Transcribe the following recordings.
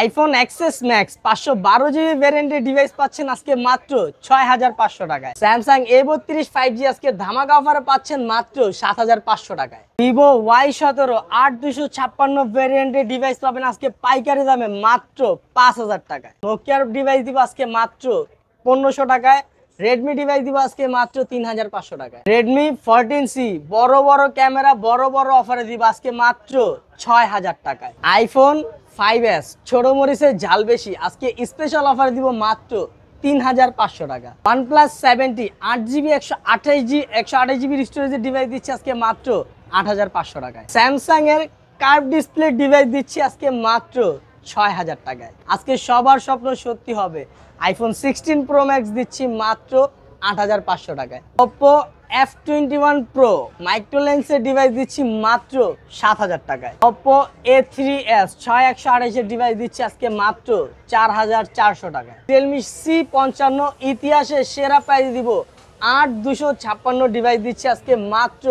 IPhone XS Max 512 GB ভ্যারিয়েন্টের device পাচ্ছেন আজকে মাত্র 6500 টাকায়। স্যামসাং A32 5G আজকে ধামাকা অফারে পাচ্ছেন মাত্র 7500 টাকায়। ভিভো Y17 8256 ভ্যারিয়েন্টের ডিভাইস পাবেন আজকে পাইকারি দামে মাত্র 5000 টাকায়। নোকিয়ার ডিভাইস দিব আজকে মাত্র 1500 টাকায়। রেডমি ডিভাইস দিব আজকে মাত্র 3500 টাকায়। রেডমি 14C বড় বড় ক্যামেরা বড় বড় অফারে দিব আজকে মাত্র 6000 টাকায়। আইফোন 5S ছোট মরিচের ঝাল বেশি আজকে স্পেশাল অফার দিব মাত্র 3500 টাকা। OnePlus 70 8GB 128GB স্টোরেজের ডিভাইস দিচ্ছে আজকে মাত্র 8500 টাকায়। স্যামসাং এর কার্ভ ডিসপ্লে ডিভাইস দিচ্ছি আজকে মাত্র 6000 টাকায়। আজকে সবার স্বপ্ন সত্যি হবে, আইফোন 16 Pro Max দিচ্ছি মাত্র 8500 টাকায়। Oppo F21 Pro মাইক্রো লেন্সের ডিভাইস দিচ্ছি মাত্র 7000 টাকায়। Oppo A3s 6128 এর ডিভাইস দিচ্ছি আজকে মাত্র 4400 টাকায়। Realme C55 ইতিহাসের সেরা প্রাইস দিব 8256 ডিভাইস দিচ্ছি আজকে মাত্র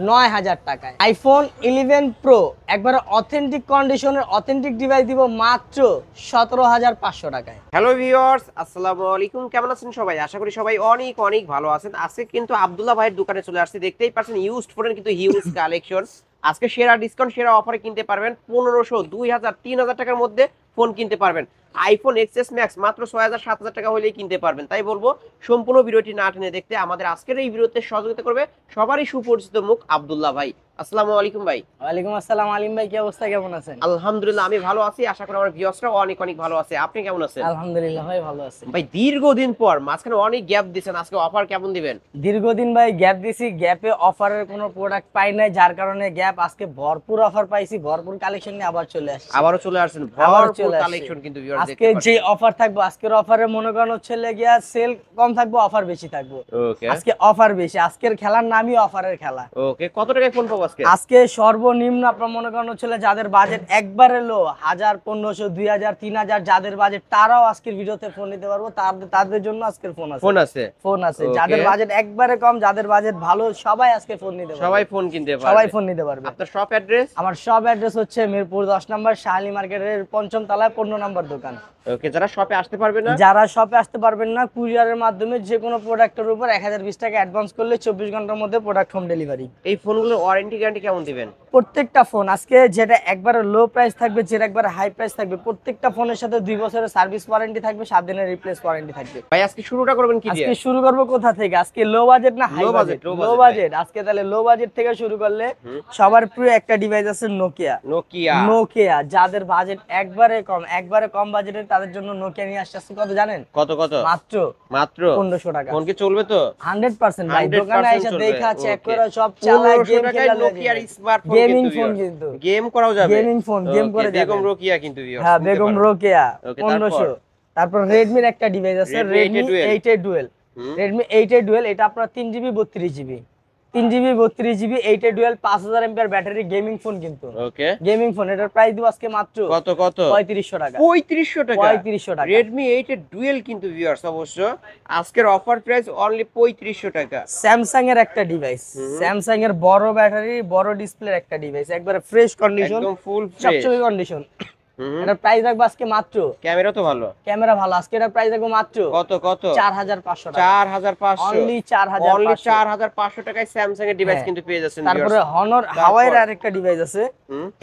9000 টাকায়। আইফোন 11 Pro একবার অথেন্টিক কন্ডিশনের অথেন্টিক ডিভাইস দিব মাত্র 17500 টাকায়। হ্যালো ভিউয়ার্স, আসসালামু আলাইকুম। কেমন আছেন সবাই? আশা করি সবাই অনেক অনেক ভালো আছেন। আজকে কিন্তু আব্দুল্লাহ ভাইয়ের দোকানে চলে আসছি। দেখতেই পাচ্ছেন ইউজড ফোনের কিন্তু হিউজ কালেকশন। আজকে সেরা ডিসকাউন্ট সেরা অফারে কিনতে পারবেন 1500 2000 3000 টাকার মধ্যে ফোন কিনতে পারবেন। আইফোন এক্সএস ম্যাক্স মাত্র 6000 7000 টাকা হলেই কিনতে পারবেন। তাই বলবো সম্পূর্ণ ভিডিওটি না টেনে দেখতে। আমাদের আজকের এই ভিডিওতে সহযোগিতা করবে সবারই সুপরিচিত মুখ আব্দুল্লাহ ভাই। আসসালামু আলাইকুম ভাই। ওয়ালাইকুম আসসালাম আলিম ভাই, কি অবস্থা, কেমন আছেন? আলহামদুলিল্লাহ আমি ভালো আছি, আশা করি আমার ভিউয়ার্সরাও অনেক অনেক ভালো আছে। আপনি কেমন আছেন? আলহামদুলিল্লাহ ভাই ভালো আছি। ভাই দীর্ঘদিন পর মাঝখানে অনেক গ্যাপ দিয়েছেন, আজকে অফার কেমন দিবেন? দীর্ঘদিন ভাই গ্যাপ দিছি, গ্যাপে অফারের কোনো প্রোডাক্ট পাই নাই, যার কারণে গ্যাপ। আজকে ভরপুর অফার পাইছি, ভরপুর কালেকশন নিয়ে আবার চলে আসছি। আবারও চলে আসছেন, ভরপুর কালেকশন কিন্তু ভিউয়ার্স দেখতে আজকে পাচ্ছেন। যে অফার থাকবে, আজকের অফারে মনে করেন হচ্ছে গিয়া সেল কম থাকবে, অফার বেশি থাকবে। ওকে, আজকে অফার বেশি, আজকের খেলার নামই অফারের খেলা। ওকে, কত টাকায় ফোন পাবো আজকে? আজকে সর্বনিম্ন আপনার মনে করেন হচ্ছে যাদের বাজেট একবারে লো, 1000 1500 2000 3000 যাদের বাজেট, তারাও আজকের ভিডিওতে ফোন নিতে পারবো। তাদের জন্য আজকের ফোন আছে, ফোন আছে। যাদের বাজেট একবারে কম, যাদের বাজেট ভালো, সবাই আজকে ফোন নিতে পারবে, সবাই ফোন কিনতে পারবে, সবাই ফোন নিতে পারবে। আপনার শপ অ্যাড্রেস? আমার শপ অ্যাড্রেস হচ্ছে মিরপুর 10 নম্বর শাহালি মার্কেটের 5ম তলায় 15 নম্বর দোকান। ওকে, যারা শপে আসতে পারবে না, যারা শপে আসতে পারবেন না, কুরিয়ারের মাধ্যমে যে কোনো প্রোডাক্টের উপর 1020 টাকা অ্যাডভান্স করলে 24 ঘন্টার মধ্যে প্রোডাক্ট হোম ডেলিভারি। এই ফোনগুলোর ওয়ারেন্টি গ্যারান্টি কেমন দিবেন? প্রত্যেকটা ফোন আজকে যেটা একবারে লো প্রাইস থাকবে, যেটা একবারে হাই প্রাইস থাকবে, প্রত্যেকটা ফোনের সাথে 2 বছরের সার্ভিস ওয়ারেন্টি থাকবে, 7 দিনের রিপ্লেস ওয়ারেন্টি থাকবে। ভাই আজকে শুরুটা করবেন কি দিয়ে? আজকে শুরু করব কোথা থেকে? আজকে লো বাজেট না হাই বাজেট? Low budget. আজকে তাহলে লো বাজেট থেকে শুরু করলে সবার প্রিয় একটা ডিভাইস আছে নোকিয়া। যাদের বাজেট একবারে কম বাজেটের, তাদের জন্য নোকিয়া নিয়ে আসছে। কত জানেন? কত? মাত্র 1500 টাকা। ফোন কি চলবে তো? 100% ভাই, দোকানে এসে দেখা চেক করে সব চালায়, গেম খেলা, নোকিয়ার স্মার্টফোন গেমিং ফোন, কিন্তু গেম করাও যাবে, গেমিং ফোন, গেম করে যাবে। বেগম রোকিয়া কিন্তু ভিউয়ার্স, হ্যাঁ বেগম রোকিয়া 1500। তারপর রেডমির একটা ডিভাইস আছে, Redmi 8A Dual। Redmi 8A Dual এটা আপনার 3GB 32GB 8A Dual 5000 mAh battery, gaming phone কিন্তু। ওকে, গেমিং ফোন। এটার প্রাইস দিব আজকে মাত্র কত? 3500 টাকা। 3500 টাকা। Redmi 8A Dual কিন্তু ভিউয়ার্স অবশ্য আজকের অফার প্রাইস অনলি 3500 টাকা। স্যামসাং এর একটা ডিভাইস, স্যামসাং এর বড় ব্যাটারি বড় ডিসপ্লের একটা ডিভাইস, একবারে ফ্রেশ কন্ডিশন, একদম ফুল ফ্রেশ সবচেয়ে কন্ডিশন। এটার প্রাইস রাখবো আজকে মাত্র, ক্যামেরা তো ভালো, ক্যামেরা ভালো, আজকে এটার প্রাইস রাখবো মাত্র কত? 4500 টাকা। 4500, অনলি 4500 টাকায় স্যামসাং এর ডিভাইস কিন্তু পেয়ে যাচ্ছেন। তারপরে হনর হাওয়াইয়ের আরেকটা ডিভাইস আছে।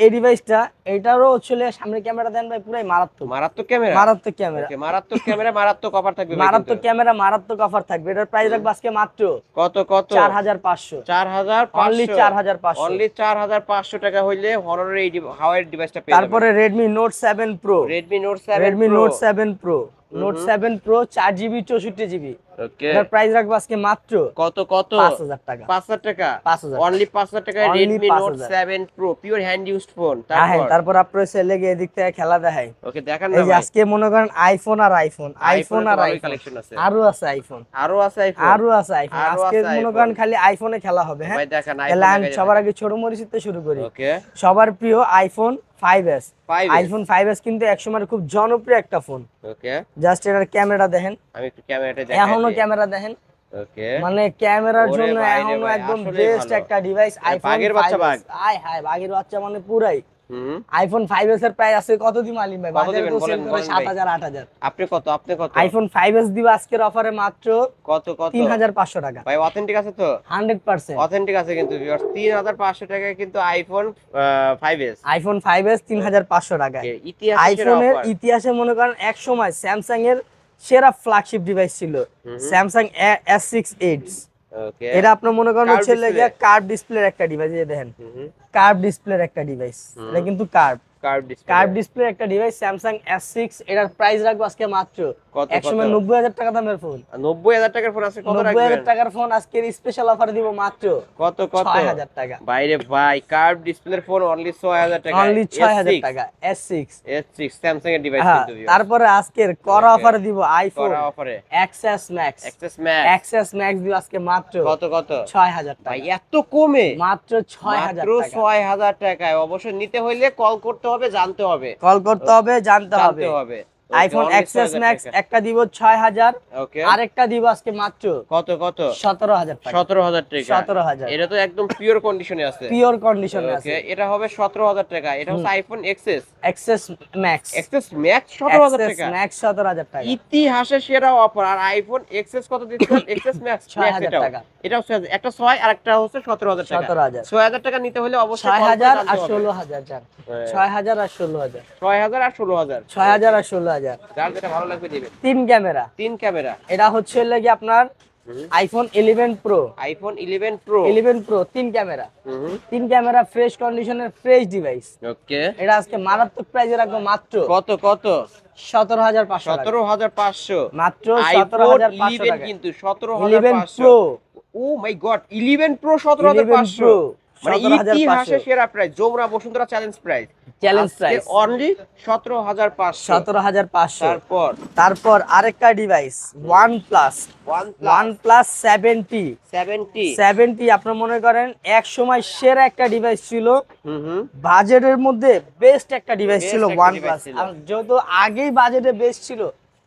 এই ডিভাইসটা, এটারও হচ্ছে সামনে ক্যামেরা দেন ভাই, পুরাই মারাত্মক ক্যামেরা, মারাত্মক অফার থাকবে, মারাত্মক অফার থাকবে। এটার প্রাইস রাখবো আজকে মাত্র কত? 4500, অনলি 4500 টাকা হইলে হনরের এই হাওয়াইয়ের ডিভাইসটা পেয়ে যাবেন। তারপরে Redmi Note 7 Pro, Redmi Note 7 Pro 4GB 64GB। ওকে, এটার প্রাইস রাখবো আজকে মাত্র কত? 5000 টাকা। 5000 টাকা, 5000, অনলি 5000 টাকায় Redmi Note 7 Pro pure hand used phone. তারপর আপনার ছেলে গিয়ে এদিক থেকে খেলা দেখায়। ওকে, দেখান না এই যে ভাই, আজকে মনে করেন আইফোন আর আইফোন কালেকশন আছে, আরো আছে আইফোন। আজকে মনে করেন খালি আইফোনে খেলা হবে। হ্যাঁ ভাই দেখান তাহলে আমি সবার আগে ছোট মরিচিতে শুরু করি। ওকে, সবার প্রিয় আইফোন 5s। আইফোন 5s কিন্তু একসময় খুব জনপ্রিয় একটা ফোন। ওকে, জাস্ট এটার ক্যামেরা দেখেন, আমি একটু ক্যামেরাটা দেখাই। এখনো ক্যামেরা দেখেন, ওকে, মানে ক্যামেরার জন্য এখনো একদম বেস্ট একটা ডিভাইস আইফোন। বাঘের বাচ্চা, হায় বাঘের বাচ্চা মানে পুরাই হুম আইফোন 5s এর প্রাইস আছে কত দিম আলিম ভাই? কত বাজারে দিবেন? তো বলেন, সেল করে বলেন ভাই। 7000 8000। আপনি কত আইফোন 5s দিব আজকের অফারে মাত্র কত 3500 টাকা। ভাই অথেন্টিক আছে তো? 100% অথেন্টিক আছে কিন্তু ভিউয়ার্স, 3500 টাকায় কিন্তু আইফোন 5s আইফোন 5s 3500 টাকায়। ইতিহাসের সেরা আইফোনের অফার। ইতিহাসে মনে করেন এক সময় স্যামসাং এর সেরা ফ্ল্যাগশিপ ডিভাইস ছিল স্যামসাং S6 Edge। ওকে এটা আপনার মনে করেন Curved হচ্ছে display। কার্ভ ডিসপ্লের একটা ডিভাইস, এই দেখেন কার্ভ ডিসপ্লের একটা ডিভাইস, এটা কিন্তু curve curve display. Curve display একটা ডিভাইস স্যামসাং S6। এটার প্রাইস রাখবো আজকে মাত্র কত? একসময় 90000 টাকা দামের ফোন। 90000 টাকার ফোন আছে, কত 90000 রাখবেন? টাকার ফোন আজকের স্পেশাল অফার দিব মাত্র কত 6000 টাকা। বাইরে ভাই কার্ভ ডিসপ্লের ফোন অনলি 6000 টাকা, অনলি 6000 টাকা S6। S6 স্যামসাং এর ডিভাইস হ্যাঁ, কিন্তু viewers। তারপরে আজকের করা Okay। অফার দিব আইফোন করা অফারে XS Max। XS Max XS Max দিব আজকে মাত্র কত 6000 ভাই টাকা। এত কমে? মাত্র 6000 মাত্র টাকা। 6000 টাকায়। অবশ্যই নিতে হইলে কল করতে হবে, জানতে হবে, কল করতে হবে, জানতে হবে। জানতে হবে। আইফোন XS Max একটা দিব 6000, ওকে আরেকটা দিব আজকে মাত্র কত 17000 টাকা। 17000 টাকা। 17000 এটা তো একদম পিওর কন্ডিশনে আছে। পিওর কন্ডিশনে আছে। ওকে এটা হবে 17000 টাকা। এটা হচ্ছে iPhone XS XS Max। XS max 17000 XS টাকা। Max 17000 টাকা। ইতিহাসের সেরা অফার। আর আইফোন এক্সএস কত দিচ্ছেন? এক্সএস ম্যাক্স 6000 টাকা। এটা হচ্ছে একটা 6 আর একটা হচ্ছে 17000 টাকা। 17000 6000 টাকা নিতে হলে অবশ্যই 6000 আর 16000 যান। হ্যাঁ। 6000 আর 16000। 6000 আর 16000। 6000 আর 16000। যার যেটা ভালো লাগবে দিবেন। 3 ক্যামেরা। 3 ক্যামেরা। এটা হচ্ছে লাগি আপনার iPhone 11 pro. IPhone 11 pro. 11 pro 3 camera. 3 camera fresh কন্ডিশনের ফ্রেশ ডিভাইস। ওকে এটা আজকে মারাত্মক প্রাইসে রাখবো মাত্র কত 17500 টাকা। 17500। মাত্র আইফোন 17500 11 টাকা। কিন্তু 11 17500। Pro. Oh my God 11 pro 11 17500। Pro মানে 17500 ইতিহাসের সেরা price. Jamuna Bashundhara challenge price. Challenge price only 17500। 17500। তারপর আরেকটা ডিভাইস OnePlus OnePlus 70 70 আপনারা মনে করেন এক সময় সেরা একটা ডিভাইস ছিল, বাজেটের মধ্যে বেস্ট একটা ডিভাইস ছিল Best একটা OnePlus। device ছিল। আর যত আগেই বাজেটে বেস্ট ছিল,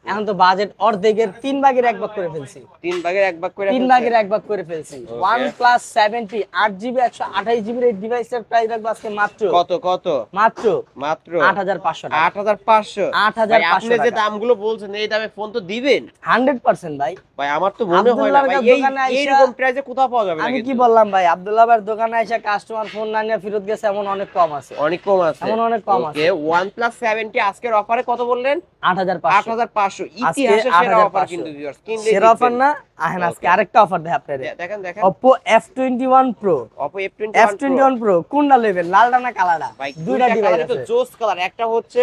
এখন তো বাজেট অর্ধেকের 3 ভাগের 1 ভাগ করে ফেলছি। 3 ভাগের 1 ভাগ করে 3 ভাগের 1 ভাগ করে ফেলছি। OnePlus 70 8GB 128GB এর ডিভাইসের প্রাইস রাখবো আজকে মাত্র কত মাত্র মাত্র 8500 টাকা। 8500। 8500 আপনি যে টাকা। দামগুলো বলছেন এই দামে ফোন তো দিবেন 100% ভাই। ভাই? আমার তো মনে হয় না আব্দুল্লাহর ভাই দোকানে আইসা- এইরকম প্রাইসে কোথাও পাওয়া যাবে না। আমি কি কিন্তু বললাম ভাই, আব্দুল্লাহ ভাইয়ের দোকানে এসে কাস্টমার ফোন না নিয়ে ফেরত গেছে এমন অনেক কম আছে। অনেক কম আছে। এমন অনেক কম আছে। ওকে OnePlus 70 আজকের অফারে কত বললেন? 8500। 8500। আজকে ইতিহাসের সেরা 8500 অফার কিন্তু ভিউয়ার্স। কিনলে সেরা অফার না, আহেন আজকে Okay. আরেকটা অফার দেয় আপনাদের। দেখেন Oppo F21 Pro। Oppo F21 Pro কোনটা নেবেন, লালটা না কালারটা? ভাই দুইটা দুইটা ডিভাইস কালার তো আছে। জোস কালার। একটা হচ্ছে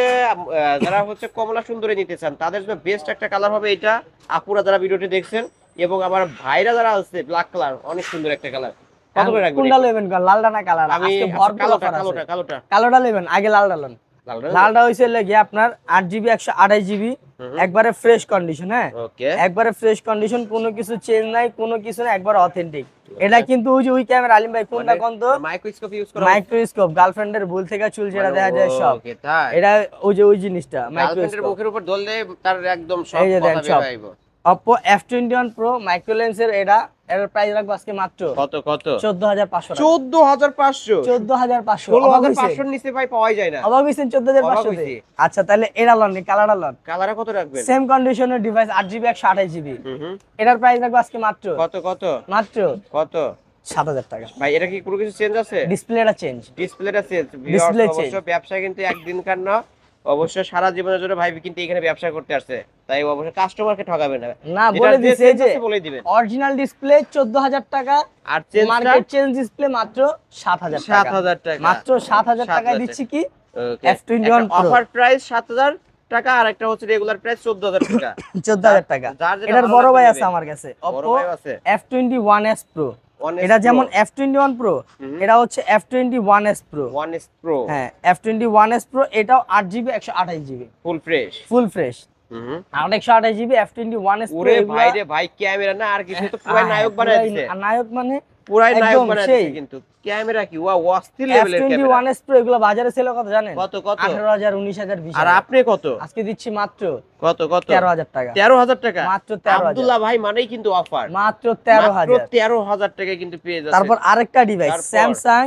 যারা হচ্ছে কমলা সুন্দরী নিতে চান তাদের জন্য বেস্ট একটা কালার হবে এটা। আপুরা যারা ভিডিওটি দেখছেন এবং আমার ভাইরা যারা আছে ব্ল্যাক কালার, অনেক সুন্দর একটা কালার। কত করে রাখবেন? কোনটা নেবেন, লালটা না কালারটা? আমি আজকে ভরপুর কালোটা অফার আছে। কালোটা কালোটা নেবেন, আগে লালটা নেন। লালটা হইছে লাগি আপনার 8GB 128GB একবারে ফ্রেশ কন্ডিশন। হ্যাঁ, ওকে একবারে ফ্রেশ কন্ডিশন, কোনো কিছু চেঞ্জ নাই, কোনো কিছু না, একবার অথেন্টিক। এটা কিন্তু ওই ক্যামেরা আলিম ভাই কোনটা কোন তো? মাইক্রোস্কোপ ইউজ করা মাইক্রোস্কোপ, গার্লফ্রেন্ডের ভুল থেকে চুল যেটা দেখা যায় সব। ওকে তাই এটা ওই জিনিসটা গার্লফ্রেন্ডের মাইক্রোস্কোপ। মুখের উপর ধরলে তার একদম সব এই যে কথা দেখেন বের সব। হইব। Oppo F21 Pro মাইক্রো লেন্সের এর প্রাইস রাখবো আজকে মাত্র কত 14500 টাকা। 14500। 14500 16500 এর নিচে ভাই পাওয়াই যায় না। অবাক হইছেন? 14500 অবাক তে। হইছি। আচ্ছা তাহলে এটা লন, কালারটা লন। কালারে কত রাখবেন? সেম কন্ডিশনের ডিভাইস 8GB 128GB। হুম এটার প্রাইস রাখবো আজকে মাত্র কত 7000 টাকা। ভাই এটা কি কোনো কিছু চেঞ্জ আছে? ডিসপ্লেটা চেঞ্জ। ডিসপ্লেটা চেঞ্জ। Display অবশ্য change। ব্যবসা কিন্তু একদিনকার না, অবশ্য সারা জীবনের জন্য ভাই কিন্তু এখানে ব্যবসা করতে আসছে, তাই অবশ্য কাস্টমারকে ঠকাবেন না। না, যেটা বলে যে দিছে change যে আছে বলে দিবেন। অরিজিনাল ডিসপ্লে 14000 টাকা, আর চেঞ্জটা মার্কেট চেঞ্জ ডিসপ্লে মাত্র 7000 টাকা। 7000 টাকা। মাত্র 7000 টাকায় 7000 দিচ্ছি কি ওকে F21 Pro। অফার প্রাইস 7000 টাকা আর একটা হচ্ছে রেগুলার প্রাইস 14000 টাকা। 14000 টাকা। যার যেটা এটার ভালো বড় লাগবে ভাই নেবেন। আছে আমার কাছে, বড় Oppo ভাই আছে। F21s Pro। 1S এটা যেমন Pro, F21 Pro, এটা হচ্ছে F21s Pro। 1S Pro হ্যাঁ, F21s Pro এটাও 8GB 128GB full fresh. Full fresh. 128GB F21s Pro। ওরে ভাই রে ভাই, ক্যামেরা না আর কিছু, তো পুরাই নায়ক বানায় দিছে। নায়ক মানে পুরাই নায়ক একদম বানায় সেই। দিছে কিন্তু ক্যামেরা কি ওয়া অস্থির লেভেলের ক্যামেরা। F21s Pro এগুলো বাজারে সেল কত জানেন? কত 18000 19000 আর 20000। আপনি কত আজকে দিচ্ছি মাত্র কত 13000 টাকা। 13000 টাকা। মাত্র 13000। আব্দুল্লাহ ভাই মানেই কিন্তু অফার। মাত্র মাত্র 13000। 13000 টাকায় কিন্তু পেয়ে যাচ্ছে। তারপর আরেকটা ডিভাইস তারপর? Samsung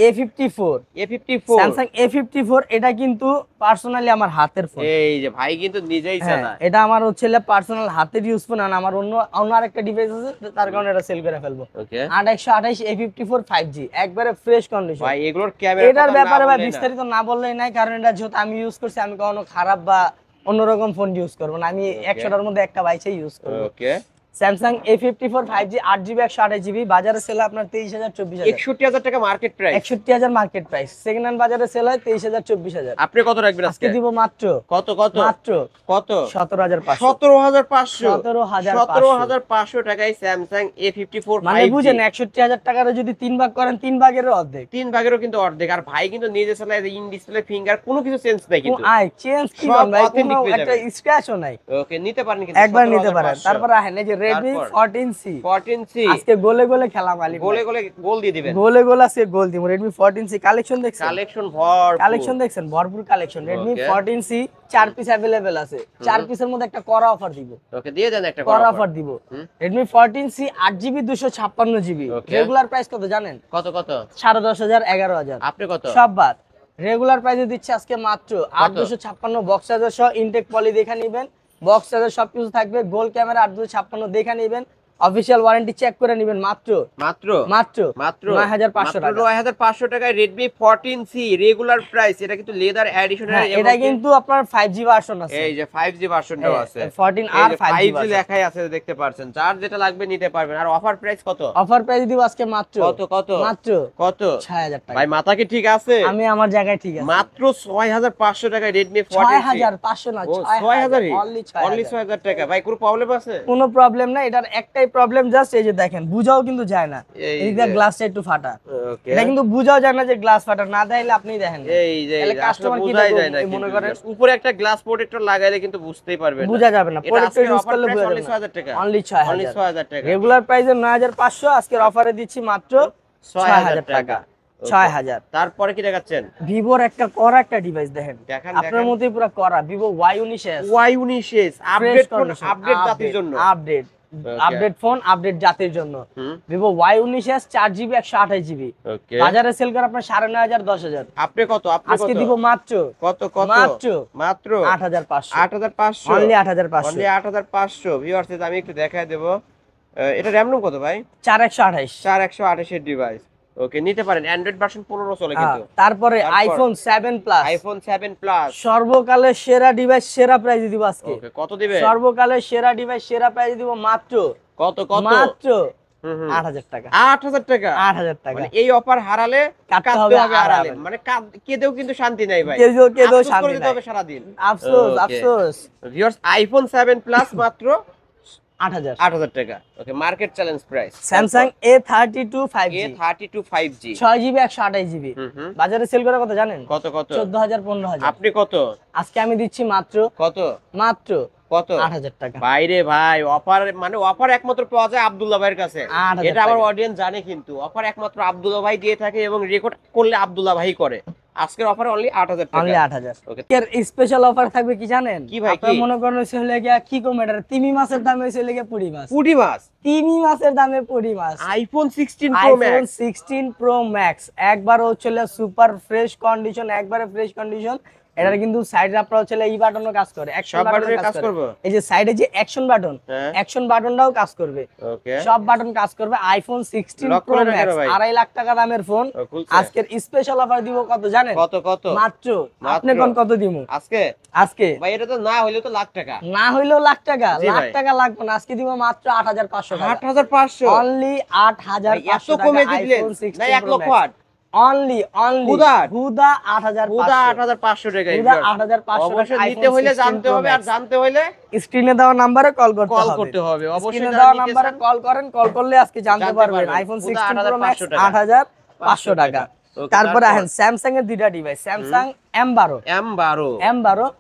A54 A54 Samsung A54 এটা কিন্তু পার্সোনালি আমার হাতের ফোন। এই যে ভাই কিন্তু নিজেই চালায়। এটা আমার হচ্ছে পার্সোনাল হাতের ইউজ ফোন, আর আমার অন্য আরেকটা ডিভাইস আছে, তার কারণে এটা সেল করে ফেলবো। ওকে 8128 A54 5G একবারে ফ্রেশ কন্ডিশন। ভাই এগুলোর ক্যামেরা এটার ব্যাপারে ভাই বিস্তারিত না বললেই নাই, কারণ এটা যেহেতু আমি ইউজ করছি, আমি কখনো খারাপ বা অন্যরকম ফোন ইউজ করবো না, আমি 100টার মধ্যে একটা বাইসে ইউজ করবো। ওকে Samsung A54 5G 8GB 128GB বাজারে সেল হয় আপনার 23,000 24,000। 61000 টাকা market price, 61,000 market price. Second hand বাজারে সেল হয় 23,000 24,000। আপনি কত রাখবেন আজকে? আজকে দিব মাত্র কত কত মাত্র কত 17,500 17,500 17,500 17,500 টাকায় স্যামসাং A54 মানে 5G। বুঝেন 61,000 টাকার যদি 3 ভাগ করেন 3 ভাগেরও অর্ধেক। 3 ভাগেরও কিন্তু অর্ধেক। আর ভাই কিন্তু নিজে চালায়, ইন ডিসপ্লে ফিঙ্গার কোনো কিছু চেঞ্জ নাই কিন্তু। আই চেঞ্জ কি সব করবেন ভাই, authentic কোনো হয়ে একটা যাবে। স্ক্র্যাচও নাই। ওকে নিতে পারেন কিন্তু একবার নিতে পারেন। 17,500 তারপর আহেন এই যে Redmi তারপর 14C 14C আজকে গোলে গোলে খেলা মালি গোলে গোলে গোল দিয়ে দিবেন। গোলে গোলে আজকে গোল দিব। Redmi 14C কালেকশন দেখছেন? কালেকশন ভরপুর, কালেকশন দেখছেন? ভরপুর collection. Redmi Okay. 14C 4 piece available আছে। 4 পিসের মধ্যে একটা করা অফার দিব। ওকে দিয়ে দেন একটা করা করা অফার দিব। Redmi 14C 8GB 256GB Okay. Regular price কত জানেন? কত কত 10,500 11,000 আপনি কত? সব বাদ। রেগুলার প্রাইসে দিচ্ছে আজকে মাত্র 8,256 বক্স চার্জার সহ ইনটেক পলি দেখে নেবেন, বক্স চার্জার সবকিছু থাকবে, গোল ক্যামেরা 8,256 দেখে নেবেন, অফিশিয়াল ওয়ারেন্টি চেক করে নেবেন মাত্র মাত্র মাত্র মাত্র 9,500 টাকা। 9,500 টাকায় Redmi 14C রেগুলার প্রাইস। এটা কিন্তু লেদার এডিশনের, এটা কিন্তু আপনার 5G ভার্সন আছে। এই যে 5G ভার্সনটাও আছে, 14R 5G 5G লেখাই আছে দেখতে পাচ্ছেন। যার যেটা লাগবে নিতে পারবেন। আর অফার প্রাইস কত? অফার প্রাইস দিব আজকে মাত্র কত কত মাত্র কত 6,000 টাকা। ভাই মাথা কি ঠিক আছে? আমি আমার জায়গায় ঠিক আছে। মাত্র 6,500 টাকায় Redmi 14C। 6,500 না, 6,000 অনলি অনলি 6,000 টাকা। ভাই কোনো প্রবলেম আছে? কোনো প্রবলেম না, এটার একটাই প্রবলেম, জাস্ট এই যে দেখেন বুঝাও কিন্তু যায় না, এই এইটা গ্লাসটা একটু ফাটা। ওকে এটা কিন্তু বুঝাও যায় না যে গ্লাস ফাটা, না দেখাইলে আপনি দেখেন না। এই যে তাহলে আসলে কাস্টমার কি বোঝাই দেখবে যায় না মনে কিন্তু। করেন উপরে একটা গ্লাস প্রোটেক্টর লাগাইলে কিন্তু বুঝতেই পারবেন না। বুঝা যাবে না, এটা প্রোডাক্ট আজকের ইউজ অফার করলে প্রাইস বুঝা অনলি যাবে না। 6,000 টাকা, অনলি অনলি 6,000 6,000 টাকা। রেগুলার প্রাইসে 9,500, আজকের অফারে দিচ্ছি মাত্র 6,000 টাকা। 6,000। তারপরে কি দেখাচ্ছেন? ভিভোর একটা করা একটা ডিভাইস দেখেন, দেখান, আপনার দেখান। মধ্যে পুরো করা Vivo Y19s Y19s update phone, update জাতির জন্য। আপডেট আপডেট ফোন, আপডেট জাতির জন্য। ভিভো Y19s 4GB 128GB ওকে বাজারে সেল করে আপনার 9,500 10,000। আপনি কত? আপনি আজকে কত দিব মাত্র কত কত মাত্র মাত্র 8,500 8,500 অনলি 8,500 অনলি 8,500 ভিউয়ার্স। আমি একটু দেখায় দেব। এটা র‍্যাম রুম কত ভাই? 4128। 4128 এর ডিভাইস। ওকে নিতে পারেন। অ্যান্ড্রয়েড ভার্সন 15 চলে কিন্তু। তারপরে আইফোন 7 প্লাস, আইফোন 7 প্লাস সর্বকালের সেরা ডিভাইস, সেরা প্রাইসে দিব আজকে। ওকে কত দিবে? সর্বকালের সেরা ডিভাইস, সেরা প্রাইসে দিব মাত্র কত কত মাত্র 8,000 8,000 টাকা। 8,000 টাকা 8,000 টাকা। মানে এই অফার হারালে কাঁদতে কাঁদতে হবে হবে হারালে। হারালে। মানে কেঁদেও কিন্তু শান্তি নাই ভাই। কেঁদেও আফসোস শান্তি করে দিতে নাই। হবে সারা দিন। আফসোস Okay. আফসোস। ভিউয়ার্স আইফোন 7 প্লাস মাত্র 8,000। 8,000 টাকা। ওকে market challenge price. Samsung A32 5G A32 5G 6GB 128GB বাজারে সেল করে কত জানেন? কত কত 14,000 15,000। আপনি কত? আজকে আমি দিচ্ছি মাত্র কত মাত্র কত 8,000 টাকা। বাইরে ভাই অফার, মানে অফার একমাত্র পাওয়া যায় আব্দুল্লাহ ভাইয়ের কাছে। 8,000 এটা আমার টাকা। অডিয়েন্স জানে কিন্তু অফার একমাত্র আব্দুল্লাহ ভাই দিয়ে থাকে এবং রেকর্ড করলে আব্দুল্লাহ ভাই করে। আজকের অফার অনলি 8,000 অনলি টাকা। 8,000। ওকে এর স্পেশাল অফার থাকবে কি জানেন? কি ভাই, আপনারা কি? মনে করেন হচ্ছে হলে গিয়া কি কম, এটা তিমি মাছের দামে হচ্ছে হলে গিয়া পুরি মাছ। পুডি মাছ তিমি মাছের দামে পুরি মাছ। IPhone 16 Pro iPhone Max 16 Pro Max একবার হচ্ছে সুপার ফ্রেশ কন্ডিশন, একবারে ফ্রেশ কন্ডিশন। এটার কিন্তু সাইডে আপনারা হচ্ছে এই বাটনও কাজ করে, অ্যাকশন সব বাটনও বাটনে কাজ কাজ করবে। করবে। এই যে সাইডে যে অ্যাকশন বাটন, হ্যাঁ। অ্যাকশন বাটনটাও কাজ করবে। ওকে সব বাটন কাজ করবে। আইফোন 16 লক প্রো করে ম্যাক্স রাখো ভাই। 2.5 লাখ টাকা দামের ফোন। ও, খুলছে। আজকের স্পেশাল অফার দিব কত জানেন? কত কত মাত্র আপনি কোন কত দিমু আজকে? আজকে ভাই এটা তো না হইলে তো লাখ টাকা। না হইলেও লাখ টাকা, জি লাখ ভাই। টাকা লাগবে না। আজকে দিব মাত্র 8,500 টাকা। 8,500 অনলি ভাই, 8,500 এত কমে দিলেন না 1 লক্ষ 8 অনলি হুদা 8,500 8,500 টাকা। হুদা 8,500 অবশ্যই টাকা নিতে হইলে জানতে হবে, আর জানতে হইলে স্ক্রিনে দেওয়া নম্বরে কল করতে কল হবে। করতে হবে। অবশ্যই স্ক্রিনে যারা দেওয়া নিতে নম্বরে চান, কল করেন, কল করলে আজকে জানতে জানতে পারবেন পারবেন। আইফোন হুদা 16 প্রো ম্যাক্স 8,500 টাকা। 8,500 টাকা। ওকে, তারপরে তারপর? আহেন স্যামসাং এর দুইটা device, Samsung M12 M12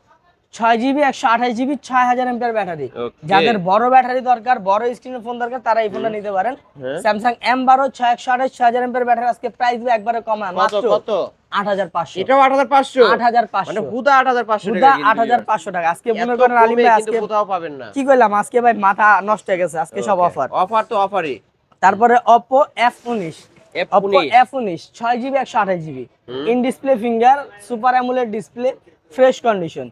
6GB 128GB 6000 এমপিআর ব্যাটারি। ওকে। যাদের বড় ব্যাটারি দরকার, বড় স্ক্রিনের ফোন দরকার, তারা এই ফোনটা নিতে পারেন। হ্যাঁ। স্যামসাং M12 6128 6000 এমপিআর ব্যাটারি আজকে প্রাইস একবারে কমায় কত মাত্র কত 8,500। এটাও 8,500 মানে 8,500 হুদা 8,500 হুদা টাকা। 8,500 টাকা। আজকে মনে এত করেন আলিম কমে ভাই কিন্তু আজকে কোথাও পাবেন না। কি কইলাম, আজকে ভাই মাথা নষ্ট হয়ে গেছে, আজকে সব অফার। অফার তো অফারই। তারপরে Oppo F19 Oppo F19 6GB 128GB in display finger super AMOLED display fresh condition.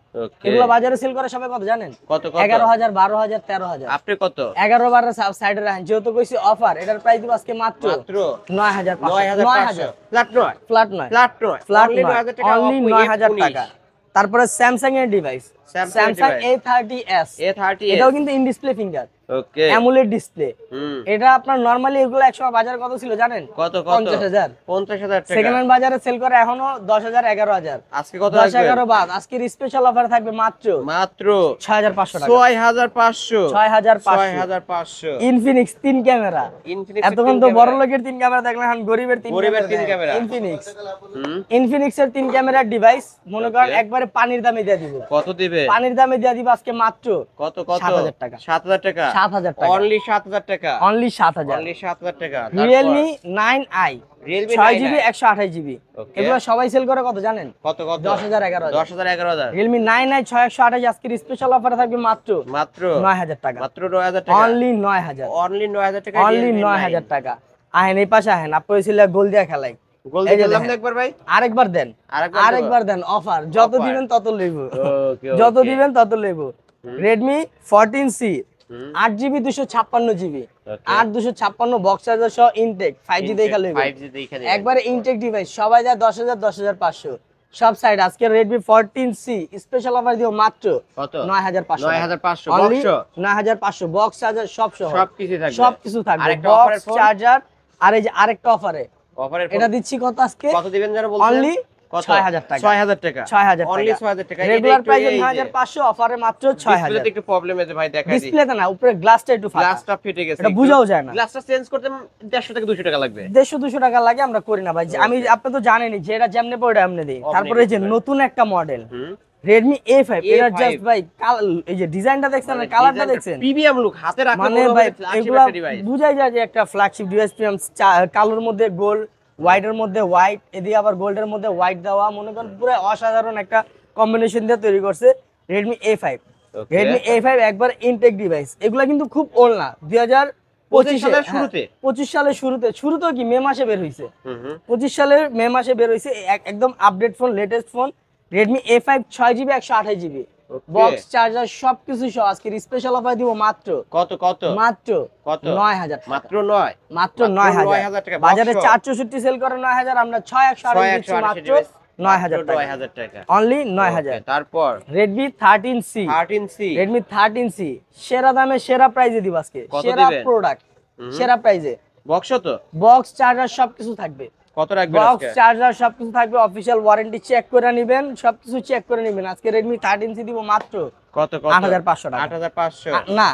এগুলো বাজারে সেল করে সবাই কত জানেন? কত 11000 12000 13000। আপনি কত? 11 12 সাইডে রাখেন, যেহেতু কইছি অফার, এটার প্রাইস দিব আজকে মাত্র 9500। ফ্ল্যাট নয়, ফ্ল্যাট নয়, ফ্ল্যাট নয়, ফ্ল্যাট only নয়, 9000 টাকা, অনলি Oppo 9000 F19 টাকা। তারপরে স্যামসাং এর ডিভাইস, স্যামসাং A30s, এটাও কিন্তু in display finger okay AMOLED display. এটা আপনার নরমালি এগুলো একসময় বাজারে কত ছিল জানেন? কত 50000। 50000 টাকা। সেকেন্ড হ্যান্ড বাজারে সেল করে এখনো 10000 11000। আজকে কত 10 11 বাদ, আজকের স্পেশাল অফার থাকবে মাত্র 6500 টাকা। 6500 6500 ইনফিনিক্স 3 ক্যামেরা। এতক্ষণ তো বড় লোকের 3 ক্যামেরা দেখলেন, এখন গরিবের 3 ক্যামেরা। ইনফিনিক্স এর 3 ক্যামেরার ডিভাইস মনে করেন একবারে পানির দামে দিয়ে দিব। কত দিবে? পানির দামে দিয়ে দিব আজকে মাত্র কত 7000 টাকা। 7000 টাকা, 7000 টাকা, অনলি 7000 টাকা, অনলি 7000। অনলি 7000 টাকা। Realme 9i Realme 6GB 128GB, এগুলো সবাই সেল করে কত জানেন? কত 10000 11000। 10000 11000। Realme 9i 6128 আজকের স্পেশাল অফারে থাকবে মাত্র 9000 টাকা, মাত্র 9000 টাকা, অনলি 9000, অনলি 9000 টাকা, অনলি 9000 টাকা। আহেন এই পাশে আহেন, আপনি ছিল গোল দিয়া খেলাই। গোল দিলাম না একবার ভাই, আরেকবার দেন, আরেকবার দেন, অফার যত দিবেন তত লইব, যত দিবেন তত লইব। Redmi 14C 8GB 256GB 8256 box charger সহ ইনটেক 5G দেখা লইব, 5G দেখা লইব একবারে ইনটেক ডিভাইস। সবাই যায় 10000 10500 সব সাইড। আজকে Redmi 14C স্পেশাল অফার দিও মাত্র কত? 9500, 9500 অনলি বক্স, 9500 বক্স চার্জার সব সহ সবকিছু থাকবে, সবকিছু থাকবে, আরেকটা বক্স অফারের ফোন, চার্জার। আর এই যে আরেকটা অফারে অফারের এটা দিচ্ছি কত আজকে? কত দিবেন জানো বলছেন? অনলি কত? 6000 টাকা, 6000 টাকা, 6000 অনলি টাকা। 6000 টাকা। রেগুলার প্রাইস 9500, অফারে মাত্র 6000। ডিসপ্লেতে একটু প্রবলেম আছে ভাই, দেখাই দিই। ডিসপ্লেতে না, উপরে গ্লাসটা একটু ফাটা, গ্লাসটা ফেটে গেছে, এটা বুঝাও যায় না। গ্লাসটা চেঞ্জ করতে 150 থেকে 200 টাকা লাগবে। 150 200 টাকা লাগে, আমরা করি না ভাই। আমি আপনি তো জানেনই যে এটা যেমনে পড়ে এমনি দেই। তারপরে এই যে নতুন একটা মডেল Redmi A5, এটা জাস্ট ভাই এই যে ডিজাইনটা দেখছেন, কালারটা দেখছেন, প্রিমিয়াম লুক, হাতে রাখলে মানে মনে ভাই হবে ফ্ল্যাগশিপ এগুলা একটা ডিভাইস। বুঝাই যায় যে একটা ফ্ল্যাগশিপ ডিভাইস। কালোর মধ্যে গোল্ড, হোয়াইটের মধ্যে হোয়াইট, এদিকে আবার গোল্ডের মধ্যে হোয়াইট দেওয়া, মনে করেন পুরো অসাধারণ একটা কম্বিনেশন দিয়ে তৈরি করছে Redmi A5। Redmi A5 একবার ইনটেক ডিভাইস। এগুলা কিন্তু খুব ওল্ড না, 2025 সালের শুরুতে, 25 সালের শুরুতেও কি মে মাসে বের হইছে, 25 সালের মে মাসে বের হইছে, একদম update phone, latest phone Redmi A5 6GB 128GB box charger সবকিছু সহ আজকে স্পেশাল অফার দিব মাত্র কত মাত্র কত 9000 মাত্র 9 মাত্র 9000 টাকা। বাজারে 464 সেল করে 9000, আমরা 6128 দিচ্ছি মাত্র 9000 টাকা, 9000 টাকা, অনলি 9000। তারপর Redmi 13C, 13C, Redmi 13C সেরা দামে সেরা প্রাইজে দিব আজকে, সেরা প্রোডাক্ট সেরা প্রাইজে। বক্স তো, বক্স চার্জার সবকিছু থাকবে, কত রাখবেন বক্স আজকে? চার্জার সবকিছু থাকবে, অফিশিয়াল ওয়ারেন্টি চেক করে নেবেন, সবকিছু চেক করে নেবেন। আজকে Redmi 13C দিব মাত্র কত 8500 টাকা। 8500 না,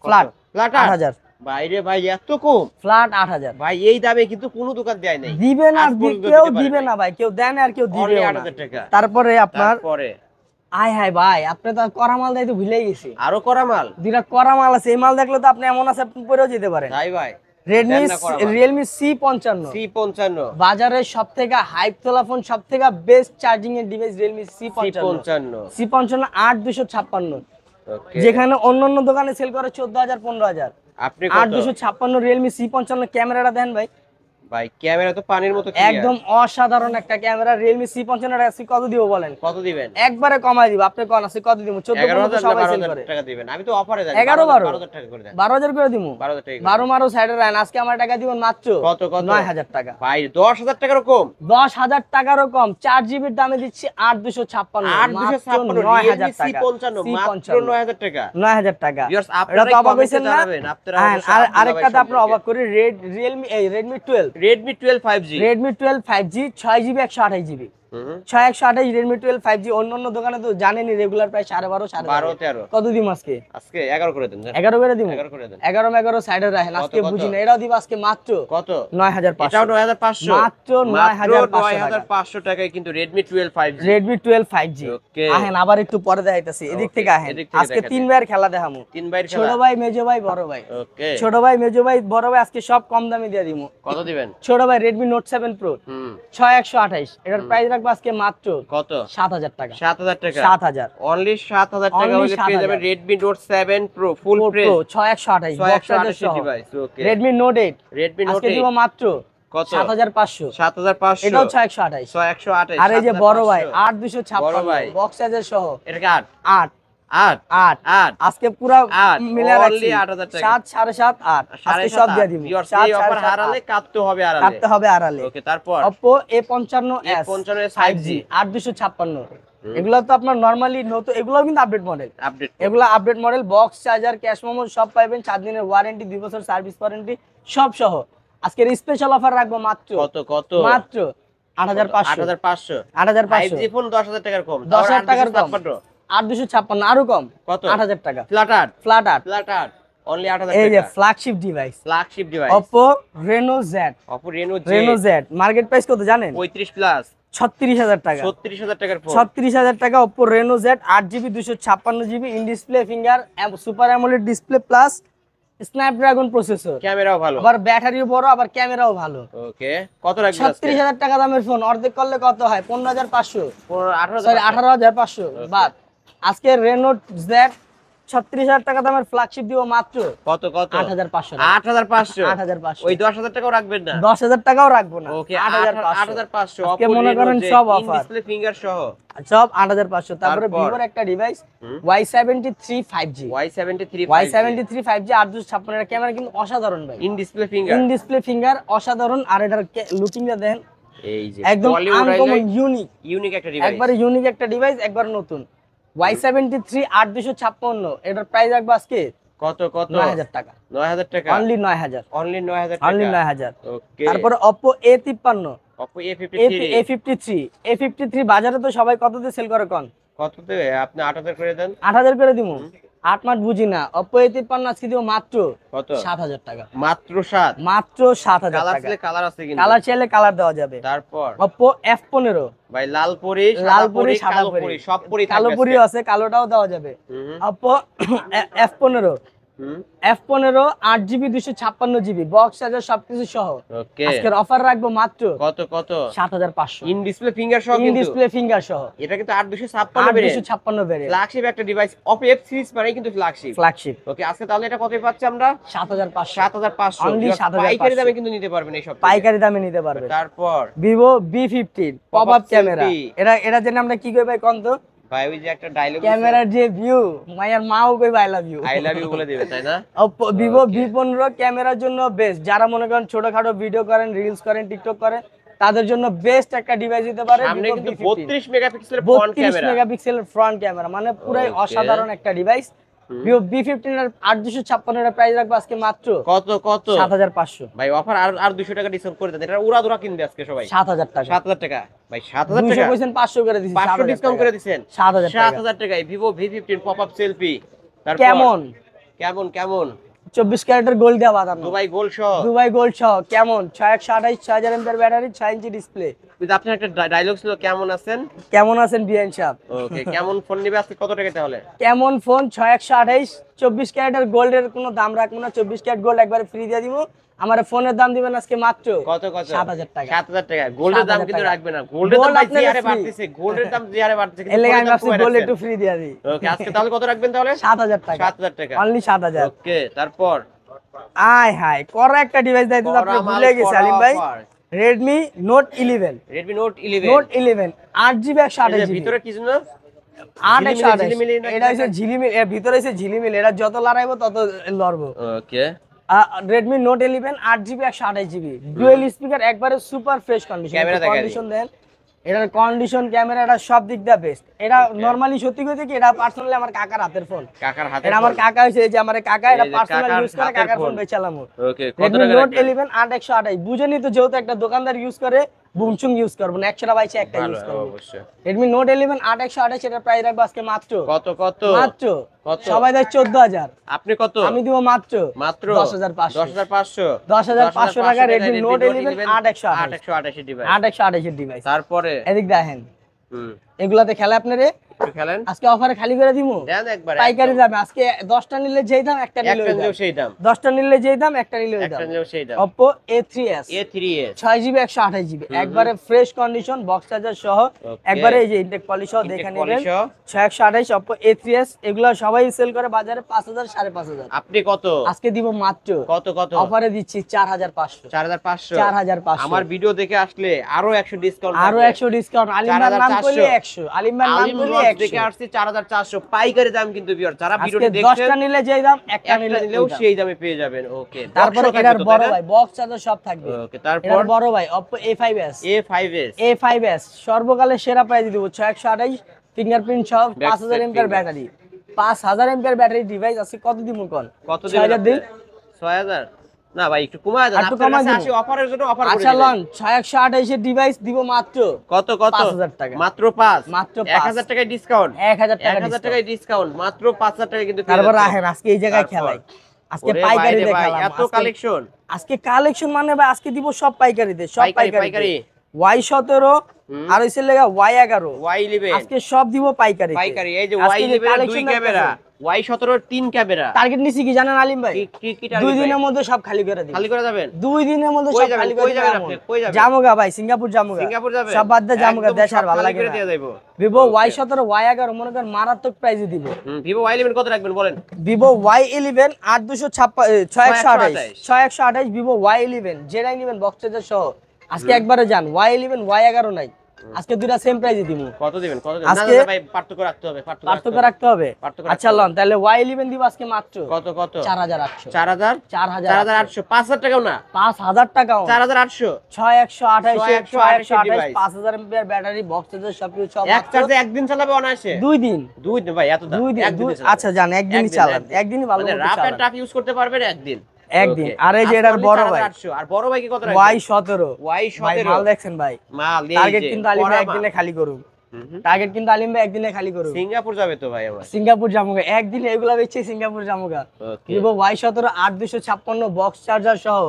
ফ্ল্যাট 8000। বাইরে ভাই এত কম, ফ্ল্যাট 8000 ভাই এই দামে কিন্তু কোনো দোকান দেয় নাই, দিবে না, আজ পর্যন্ত কেউ দিতে পারে দিবে নাই। না ভাই, কেউ দেয় না আর কেউ দিবে Only না। 8000 টাকা। তারপরে আপনার তারপরে আয় হায় ভাই, আপনি তো করা মাল দেয় তো ভুলেই গেছি। আরো করা মাল, দুইটা করা মাল আছে, এই মাল দেখলে তো আপনি এমন আছে আপনি পরেও যেতে পারেন। তাই ভাই Redmi দেন না করা মাল। Realme C55 C55 বাজারের সবথেকে হাইপ তোলা ফোন, সবথেকে বেস্ট চার্জিং এর ডিভাইস Realme C55 8256, ওকে যেখানে অন্যান্য দোকানে সেল করে 14000 15000। আপনি কত 8256 Realme C55 ক্যামেরাটা দেন ভাই, ভাই ক্যামেরা তো পানির মতো clear। একদম অসাধারণ একটা ক্যামেরা। Realme C55 এর আজকে কত দিব বলেন? কত দিবেন? একবারে কমাই দিব, আপনি কোন আছে কত দিব? 14000 11000 সবাই না সেল 12000 করে, টাকা দিবেন? আমি তো অফারে জানি 11 12000 টাকা করে দেন, 12000 করে দিব, 12000 টাকা 12 মারো সাইডে রাখেন। আজকে আমার টাকা দিবেন মাত্র কত 9000 টাকা। ভাই 10000 টাকারও কম, 10000 টাকারও কম। 4GB এর দামে দিচ্ছি 8256, 8256 9000 Realme টাকা, C55 মাত্র 9000 টাকা। 9000 টাকা। ভিউয়ার্স এটা আপনারা তো অবাক কমেন্টে হইছেন না? জানাবেন আপনারা হ্যাঁ, অবশ্যই আর আব্দুল্লাহ আরেকটা ভাই আপনারা অবাক করে Redmi 12 Redmi 12 5G, Redmi 12 5G 6GB 128GB 6128 Redmi 12 5G। অন্যান্য দোকানে তো জানেনই রেগুলার প্রাইস 12.5 12 13 কত দিম আজকে? আজকে 11 করে দেন, 11 করে দিব, 11 করে দেন, 11 সাইডে রাখেন। আজকে কত? বুঝি না, এটাও দিব আজকে মাত্র কত 9500, এটাও 9500, মাত্র 9500 9500 টাকায় কিন্তু Redmi 12 5G, Redmi 12 5G। ওকে আহেন আবার একটু পরে দেখাইতাছি, এদিক থেকে আহেন। এদিক থেকে আজকে দেখাতে। 3 ভাইয়ের খেলা দেখামু, 3 বাইর ছোট খেলা, ভাই, মেজো ভাই, বড় ভাই। ওকে ছোট ভাই, মেজো ভাই, বড় ভাই আজকে সব কম দামে দিয়ে দিমু। কত দিবেন? ছোট ভাই Redmi Note 7 Pro 6128, এটার প্রাইস রাখবো আজকে মাত্র কত 7000 টাকা, 7000 টাকা, 7000 অনলি 7000 টাকা Only হলে পেয়ে 7000 যাবেন Redmi Note 7 Pro ফুল Pro ফ্রেশ 6128 বক্স চার্জার 628 সহ। ডিভাইস, ওকে Redmi Note 8 Redmi Note আজকে 8 দিব মাত্র কত? 7500। 7500, এটাও 6128। 6128, আর এই যে বড় ভাই 7256, বড় ভাই 8256 বক্স সাইজের সহ, এটা কি 8 8 8 8 8 আজকে পুরো 8 মিলে রাখছি, only 8000 টাকা, 7 7.5 8 আজকে সব দিয়ে দিব, এই অফার হারালে কাটতে হবে আড়ালে, কাটতে হবে আড়ালে। ওকে, তারপর Oppo A55s 55s 5G 8256। এগুলো তো আপনার নরমালি নতুন, এগুলোও কিন্তু আপডেট মডেল, আপডেট এগুলো update model, box charger cash memo সব পাবেন, 4 দিনের ওয়ারেন্টি, 2 বছর সার্ভিস ওয়ারেন্টি সব সহ। আজকের স্পেশাল অফার রাখবো মাত্র কত মাত্র 8500। 8500, 8500 5G ফোন 10000 টাকার কম, 10,000 টাকার কম, 856, 8256 আরো কম, কত? 8000 টাকা ফ্ল্যাট 8 ফ্ল্যাট 8। ফ্ল্যাট 8 অনলি 8000 এই যে টাকা, flagship device flagship device Oppo Reno Z। Oppo Reno Reno Z market price কত জানেন? 35 প্লাস 36000 টাকা, 36000 টাকার ফোন, 36000 টাকা Oppo Reno Z 8GB 256GB in display finger super AMOLED display plus Snapdragon processor, ক্যামেরাও ভালো, আবার ব্যাটারিও বড়, আবার ক্যামেরাও ভালো। ওকে, কত রাখবেন আজকে? 36000 টাকা দামের ফোন অর্ধেক করলে কত হয়? 15500, 18500, সরি 18500 বাদ। আজকে Reno Z 36000 টাকা দামের ফ্ল্যাগশিপ দিব মাত্র কত 8500। 8500, 8500 ওই 10000 টাকাও রাখবেন না? 10000 টাকাও রাখবো না, ওকে, 8500। 8500 আজকে মনে করেন সব অফার, ডিসপ্লে ফিঙ্গার সহ সব 8500। তারপরে তারপর? ভিভোর একটা device Y73 5G, Y73 Y73 5G 856 এর ক্যামেরা কিন্তু অসাধারণ ভাই, in display finger, in display finger অসাধারণ। আর এটার লুকিংটা দেখেন এই যে একদম আনকমন ইউনিক, ইউনিক একটা ডিভাইস, একবারে ইউনিক একটা ডিভাইস, একবার নতুন। Y73 8256, এটার প্রাইস রাখবো আজকে কত 9000 টাকা, 9000 টাকা, অনলি 9000, অনলি 9000 অনলি টাকা, 9000। ওকে। তারপরে Oppo A53 Oppo A53 A53 বাজারে তো সবাই কত দিয়ে সেল করে কোন? কততে? আপনি 8000 করে দেন, 8000 করে দিমু, 8 মাস বুঝি না। Oppo A53 আজকে দিব মাত্র কত? 7000 টাকা, মাত্র 7, মাত্র 7000 কালার টাকা। ছিল, কালার আছে কিন্তু, কালার চাইলে কালার দেওয়া যাবে। তারপর Oppo F15 ভাই লাল পরি, লাল সাদা পরি, পরি, সাদা কালো পরি, পরি, সব পরি কালো থাকবে পরিও আছে, কালোটাও দেওয়া যাবে। Oppo F15 F15 8GB 256GB box charger সবকিছু সহ ওকে, আজকের অফার রাখবো মাত্র কত 7500 ইন ডিসপ্লে ফিঙ্গার সহ ইন কিন্তু, ডিসপ্লে ফিঙ্গার সহ, এটা কিন্তু 8256 বেরে 8256 বেরে ফ্ল্যাগশিপ একটা ডিভাইস, Oppo F সিরিজ মানে কিন্তু ফ্ল্যাগশিপ, ফ্ল্যাগশিপ। ওকে। আজকে তাহলে এটা কত পাচ্ছি আমরা? 7500 7500, Only 7500 পাইকারি দামে কিন্তু নিতে পারবেন এই সব, পাইকারি দামে নিতে পারবে। তারপর Vivo B15 pop up camera, selfie। এটা জেনে আমরা কি কই ভাই কোন তো? ভাই ওই যে একটা ডায়লগ, ক্যামেরার যে ভিউ, মায়ের মাও কই I love you, I love you বলে দিবে, তাই না? Vivo B15 ক্যামেরার জন্য বেস্ট, যারা মনে করেন ছোটখাটো ভিডিও করেন, রিলস করেন, টিকটক করেন, তাদের জন্য বেস্ট একটা ডিভাইস দিতে পারে। সামনে Vivo কিন্তু B15 32 মেগাপিক্সেলের ফ্রন্ট 32 ক্যামেরা, মেগাপিক্সেলের ফ্রন্ট ক্যামেরা, মানে পুরাই Okay. অসাধারণ একটা ডিভাইস। Vivo B15 এর 8256 এর প্রাইস রাখবো আজকে মাত্র কত 7500, ভাই অফার আর 200 টাকা ডিসকাউন্ট করে দেন, এটা উড়া দুরা কিনবে আজকে সবাই, 7000 টাকা। 7000 টাকা ভাই, 7000 200 টাকা কইছেন 500 করে দিছি, 500 ডিসকাউন্ট করে দিবেন, 7000 টাকা। 7000 টাকায় Vivo V15 pop up selfie. তারপর কেমন কেমন কেমন 24 ক্যারেটের গোল্ড দেওয়া বাদাম, দুবাই গোল্ড সহ, দুবাই গোল্ড সহ কেমন 6128 6000 এমপিআর ব্যাটারি, 6 ইঞ্চি ডিসপ্লে। কিন্তু আপনার একটা ডায়লগ ছিল, কেমন আছেন? কেমন আছেন বিয়ান সাহেব? ওকে, কেমন ফোন নিবে আজকে কত টাকা তাহলে? কেমন ফোন 6128 24 ক্যারেটের গোল্ডের কোনো দাম রাখবো না, 24 ক্যারেট গোল্ড একবারে ফ্রি দিয়ে দিব। আমার ফোনের দাম দিবেন আজকে মাত্র কত 7000 টাকা, 7000 টাকা। গোল্ডের দাম 7000 কিন্তু টাকা। রাখবে না, গোল্ডের দাম Gold ভাই যে আপনাদের হারে free। বাড়তেছে, গোল্ডের দাম যে হারে বাড়তেছে, এর লাগি আমি গোল্ডের দাম ভাবছি কমায় গোল্ড রাখছেন। একটু ফ্রি দিয়ে দিই। ওকে, আজকে তাহলে কত রাখবেন তাহলে? 7000 টাকা, 7000 টাকা, অনলি 7000। ওকে। তারপর আয় হায় করা একটা ডিভাইস দাইতে আপনি করা মাল, ভুলে গেছেন করা আলিম ভাই। offer। Redmi Note 11, Redmi Note 11, Note 11 8GB এই যে 128GB, ভিতরে কি জন্য 8 ঝিলিমিলি নাকি এটা হচ্ছে ঝিলিমিল, এর ভিতরে হচ্ছে ঝিলিমিল, এটা যত লড়াইবো তত লড়বো। ওকে, Redmi Note 11 8GB 128GB dual speaker, একবারে সুপার ফ্রেশ কন্ডিশন। ক্যামেরা দেখা কন্ডিশন দেন, এটার কন্ডিশন ক্যামেরা, এটা সব দিক দিয়ে বেস্ট। এটা নরমালি সত্যি কথা কি, এটা পার্সোনালি আমার কাকার হাতের ফোন, কাকার হাতে এটা আমার কাকা হইছে, এই যে আমার কাকা, এটা এই যে পার্সোনাল কাকার ইউজ করে, হাতের কাকার ফোন ফোন। বেচালাম। ওকে, কত Redmi টাকা Note রাখবেন? 11 8128 বুঝেনি তো, যেহেতু একটা দোকানদার ইউজ করে, বুমচুং ইউজ করবো না, 100 বাইছে একটা ভালো, ইউজ করবো। অবশ্যই। Redmi Note 11 8128 এটার প্রাইস রাখবো আজকে মাত্র কত মাত্র কত? সবাই দেয় 14000, আপনি কত? আমি দিব মাত্র মাত্র 10500 10500 10500 টাকা Redmi Note 11 8128 ডিভাইস। 8128 এর ডিভাইস। তারপরে এদিক দেখেন, হুম এগুলাতে খেলে আপনারে একটু খেলেন। আজকে অফারে খালি করে দিমু দেন একবারে পাইকারি দামে। আজকে 10টা নিলে যেই দাম, একটা নিলে একটা নিলেও সেই দাম, 10টা নিলে যেই দাম, একটা নিলে ওই একটা দাম। নিলেও সেই দাম। Oppo A3s A3s 6GB 128GB একবারে ফ্রেশ কন্ডিশন, বক্স চার্জার সহ, একবারে এই যে ইনটেক পলিশ সহ দেখে নেবেন। 628 Oppo A3s এগুলো সবাই সেল করে বাজারে 5000 5,500। আপনি কত আজকে দিব মাত্র কত কত অফারে দিচ্ছি 4500। 4500 4500 আমার ভিডিও দেখে আসলে আরো 100 ডিসকাউন্ট, আরো 100 ডিসকাউন্ট। আলিমার নাম করলে 100, আলিমার নাম করলে 100 দেখে আসছে 4400 পাইকারি দাম কিন্তু ভিউয়ার যারা ভিডিওটি আজকে দেখছেন 10টা নিলে যেই দাম, একটা একটা নিলেও ওই দাম। সেই দামে পেয়ে যাবেন। ওকে তারপরে এটার বড় ভাই বক্স চার্জার সব থাকবে। ওকে তারপর এটার বড় ভাই Oppo A5s A5s A5s সর্বকালের সেরা প্রাইস দিব 628 ফিঙ্গারপ্রিন্ট সহ 5000 MPR battery. 5000 MPR battery device আছে কত দিমু কোন? কত 6000 দিন? 6000 না ভাই একটু কমায় দেন, একটু আপনার কমায় কাছে দিন। আসি অফারের জন্য অফার করে আচ্ছা দিবেন। লন 628 এর ডিভাইস দিব মাত্র কত কত 5000 টাকা। মাত্র 5 মাত্র 5 1000 টাকায় ডিসকাউন্ট, 1000 টাকা 1000 টাকায় ডিসকাউন্ট, মাত্র 5000 টাকা কিন্তু পেয়ে তারপর যাচ্ছেন। রাখেন আজকে এই জায়গায় তারপর? খেলাই, আজকে ওরে পাইকারি বাইরে ভাই, দেখালাম। এত কালেকশন, আজকে কালেকশন মানে ভাই আজকে দিব সব পাইকারিতে, সব পাইকারি পাইকারি। Y17 আর হইছে লাগা Y11 Y11 আজকে সব দিব পাইকারি। পাইকারি। এই যে Y11 এর 2 ক্যামেরা, Y17 এর 3 ক্যামেরা। টার্গেট নিছি কি জানেন আলিম ভাই? কি 2 দিনের মধ্যে সব খালি করে দিব। খালি করে যাবেন? 2 দিনের মধ্যে কই সব যাবেন? খালি কই করে যাবেন দিব। আপনি? কই যাবেন? জামুগা ভাই, সিঙ্গাপুর জামুগা। সিঙ্গাপুর যাবেন? সব বাদ দিয়ে জামুগা, একদম দেশ আর সব ভালো খালি লাগে করে না। দিয়ে যাইবো। Vivo Okay. Y17 Y11 মনে করেন মারাত্মক প্রাইসে দিব। Vivo Y11 কত রাখবেন বলেন? Vivo Y11 6128 6128 Vivo Y11 যেটাই নেবেন বক্স চার্জার সহ আজকে একবারে যান। Y11 Y11 নাই, আজকে দুইটা সেম প্রাইসে দিব। কত দিবেন? কত দিবেন? আজকে না ভাই পার্থক্য রাখতে হবে, পার্থক্য রাখতে হবে। পার্থক্য আচ্ছা লন তাহলে Y11 দিব আজকে মাত্র কত কত 4800 4800 5000 টাকাও না, 5000 টাকাও 4800 6128 device। 5000 MPR battery, box charger সবকিছু সব এক চার্জে একদিন চালাবে অনায়াসে। 2 দিন। 2 দিন ভাই এত দাম? 2 দিন একদিনে চালাবে। আচ্ছা জান একদিনই চালান, একদিনই ভালো মানে মতো রাফ এন্ড চালান। টাফ ইউজ করতে পারবেন একদিন। একদিন। Okay. আর এই যে আজকে এটার only বড় ভাই 4800 আর বড় ভাই কি কত রাখবেন? Y17 ভাই Y17 মাল দেখছেন ভাই, মাল এই টার্গেট যে, কিন্তু আলিম ভাই কড়া একদিনে মাল। খালি করুন। টার্গেট কিন্তু আলিম ভাই একদিনে খালি করুন। সিঙ্গাপুর যাবে তো ভাই আমার। সিঙ্গাপুর জামুগা একদিনে এগুলা বেচছে সিঙ্গাপুর জামুগা। Okay. Vivo Y17 8256 box charger সহ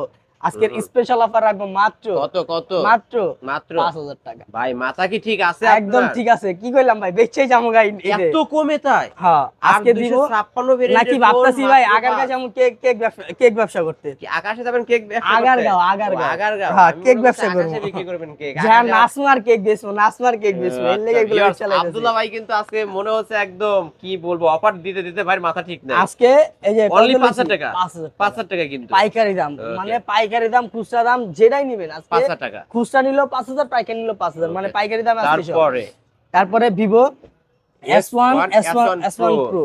আজকের স্পেশাল অফার রাখবো মাত্র কত কত মাত্র মাত্র 5000 টাকা। ভাই মাথা কি ঠিক আছে একদম আপনার? ঠিক আছে, কি কইলাম ভাই বেচছেই জামুগা এত কমে তাই? হ্যাঁ আজকে দিব 256 ভেরিয়েন্টের নাকি ফোন ভাবতাছি ভাই মাত্র আগার পাঁচ। কাছে আমি কেক ব্যবসা করতে। কি আকাশে যাবেন কেক ব্যবসা করতে? আগারগাঁও হ্যাঁ আমি কেক মনে ব্যবসা করছি করব। আকাশে বিক্রি করবেন কেক। হ্যাঁ নাসমার কেক বেচবো, নাসমার কেক বেচবো, এর লাগি এগুলো Viewers, চালাইতেছি। আব্দুল্লাহ ভাই কিন্তু আজকে মনে হচ্ছে একদম কি বলবো অফার দিতে দিতে ভাই মাথা ঠিক নাই। আজকে এই যে অনলি কত 5000 বলছি? টাকা 5000 5000 টাকা কিন্তু পাইকারি দাম, Okay. মানে পাইকারি দাম খুচরা দাম যেটাই নেবেন আজকে 5000 টাকা। খুচরা নিলো 5000 পাইকারি নিলো 5000 মানে Okay. পাইকারি দাম আজকে সব। তারপরে তারপরে Vivo S1 Pro।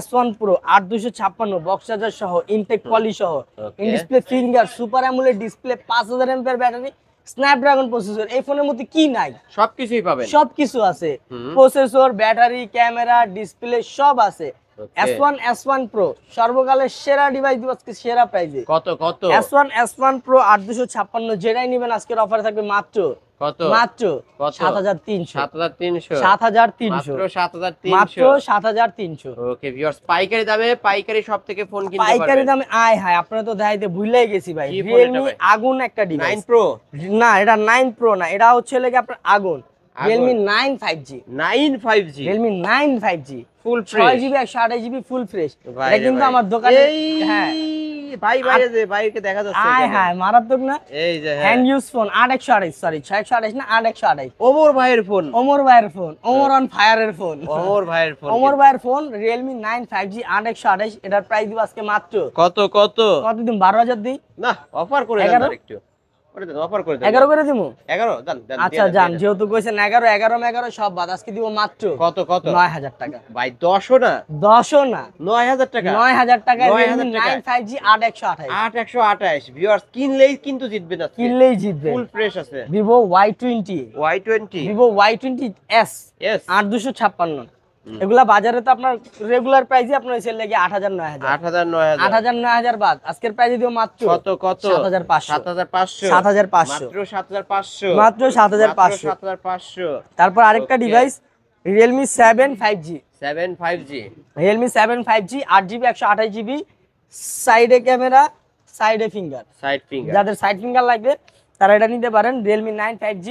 S1 Pro 8256 box charger সহ ইনটেক পলি সহ Okay. In display finger super AMOLED display 5000 MPR battery Snapdragon processor. এই ফোনের মধ্যে কি নাই? সবকিছুই পাবেন। সবকিছু আছে, প্রসেসর ব্যাটারি ক্যামেরা ডিসপ্লে সব আছে। Okay. S1 Pro সর্বকালের সেরা ডিভাইস দিব আজকে সেরা প্রাইসে। কত কত S1 Pro 8256 যেটাই নেবেন আজকের অফারে থাকবে মাত্র কত মাত্র কত? 7300 7300 7300 মাত্র 7300 মাত্র 7300 ওকে ভিউয়ার্স পাইকারি দামে পাইকারি সব থেকে ফোন কিনতে পারবেন। পাইকারি দামে আয় হায় আপনারা তো দেখাইতে ভুলেই গেছি ভাই। কি ফোন এটা Realme ভাই? আগুন একটা ডিভাইস 9 Pro না, এটা 9 Pro না, এটা হচ্ছে লাগে আপনার আগুন Realme 9 5G 9 5G Realme 9 5G full fresh 6GB 128GB full fresh. এটা কিন্তু আমার দোকানে হ্যাঁ ভাই বাইরে যে বাইরে দেখা যাচ্ছে আয় হায় মারাত্মক না। এই যে হ্যাঁ হ্যান্ড ইউজ ফোন 8128 সরি 6128 না 8128 ওমর ভাইয়ের ফোন ওমর ভাইয়ের ফোন, ওমর অন ফায়ারের ফোন, ওমর ভাইয়ের ফোন ওমর ভাইয়ের ফোন Realme 9 5G 8128 এটার প্রাইস দিব আজকে মাত্র কত কত কত দিন 12000 দিই না অফার করে দেন 11? আর একটু করে দেন অফার করে দেন 11 করে দিমু। 11 দেন দেন আচ্ছা দিয়ে দেন, জান দিয়ে দেন। যেহেতু কইছেন 11 সব বাদ আজকে দিব মাত্র কত কত 9000 টাকা। ভাই 10ও না 10ও না 9000 টাকা 9000 টাকায় 9000 Realme টাকা। 9 5G 8128 8128 ভিউয়ার্স কিনলেই কিন্তু জিতবেন আজকে কিনলেই জিতবে। ফুল ফ্রেশ আছে Vivo Y20 Y20 Vivo Y20s S 8256 এগুলা বাজারে তো আপনার রেগুলার প্রাইসই আপনার হইছে লাগে 8000 9000 8000 9000 8000 9000 বাদ আজকের প্রাইসে দিও মাত্র কত কত 7500 7500 7500 মাত্র 7500 মাত্র 7500 7500 তারপর আরেকটা Okay. Device Realme 7 5G 7 5G Realme 7 5G 8GB 128GB সাইডে ক্যামেরা সাইডে ফিঙ্গার। সাইড ফিঙ্গার যাদের সাইড ফিঙ্গার লাগবে তারা এটা নিতে পারেন Realme 9 5G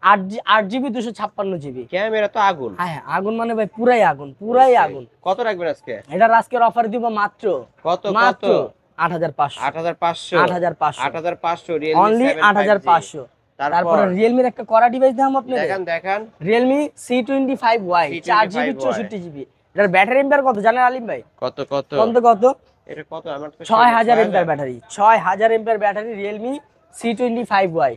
8 GB 256 GB. Camera তো আগুন। হ্যাঁ হ্যাঁ, আগুন মানে ভাই পুরাই আগুন, পুরাই আগুন। কত রাখবেন আজকে? এটার আজকের অফার দিব মাত্র কত মাত্র কত? 8500। 8500 8500 8500 Realme অনলি 7 5G 8500। তারপর তারপরে রিয়েলমির একটা কড়া ডিভাইস দাম আপনি দেখান দেখান। Realme C25Y 4 GB 64 GB. এটার ব্যাটারি এম্পিয়ার কত জানেন আলিম ভাই? কত কত? কত? এটা কত? আমার তো 6000 ampere battery. 6000 ampere battery Realme C25Y।